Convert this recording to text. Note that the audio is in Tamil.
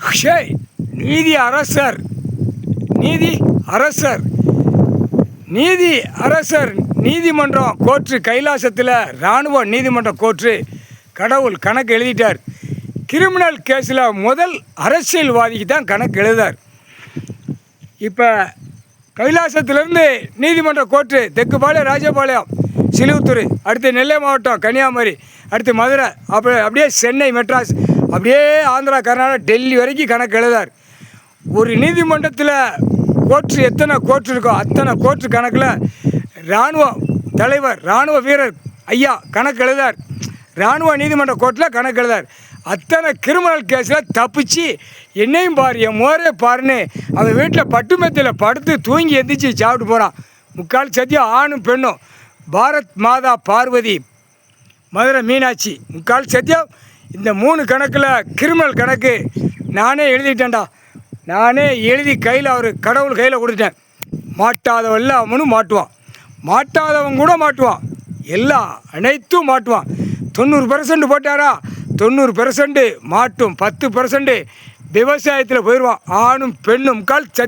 ஷேய், நீதி அரசர் நீதி அரசர் நீதி அரசர் நீதிமன்றம் கோர்ட்டு கைலாசத்தில் இராணுவ நீதிமன்றம் கோர்ட்டு கடவுள் கணக்கு எழுதிட்டார். கிரிமினல் கேஸில் முதல் அரசியல்வாதிக்கு தான் கணக்கு எழுதார். இப்போ கைலாசத்துலேருந்து நீதிமன்ற கோர்ட்டு தெற்குபாளையம், ராஜபாளையம், சிலுவத்தூர், அடுத்து நெல்லை மாவட்டம், கன்னியாகுமரி, அடுத்து மதுரை, அப்படியே சென்னை, மெட்ராஸ், அப்படியே ஆந்திரா, கர்நாடகா, டெல்லி வரைக்கும் கணக்கு எழுதார். ஒரு நீதிமன்றத்தில் கோர்ட்டு எத்தனை கோர்ட்டு இருக்கோ அத்தனை கோர்ட்டு கணக்கில் இராணுவ தலைவர், இராணுவ வீரர் ஐயா கணக்கு எழுதார். இராணுவ நீதிமன்ற கோர்ட்டில் கணக்கு எழுதார். அத்தனை கிரிமினல் கேஸில் தப்பிச்சு என்னையும் பாரு, என் மோரே பாருன்னு அவன் வீட்டில் பட்டு மெத்தையில் படுத்து தூங்கி எந்திரிச்சு சாப்பிட்டு போகிறான். முக்கால் சத்தியம் ஆணும் பெண்ணும். பாரத் மாதா பார்வதி, மதுரை மீனாட்சி, முக்கால் சத்தியம். இந்த 3 கணக்கில் கிரிமினல் கணக்கு நானே எழுதிட்டேன்டா. நானே எழுதி கையில் அவர் கடவுள் கையில் கொடுத்துட்டேன். மாட்டாதவன் அவனும் மாட்டுவான், மாட்டாதவன் கூட மாட்டுவான், எல்லாம் அனைத்தும் மாட்டுவான். 90% போட்டாரா, 90% மாட்டும், 10% விவசாயத்தில் போயிடுவான். ஆணும் பெண்ணும் முக்கால்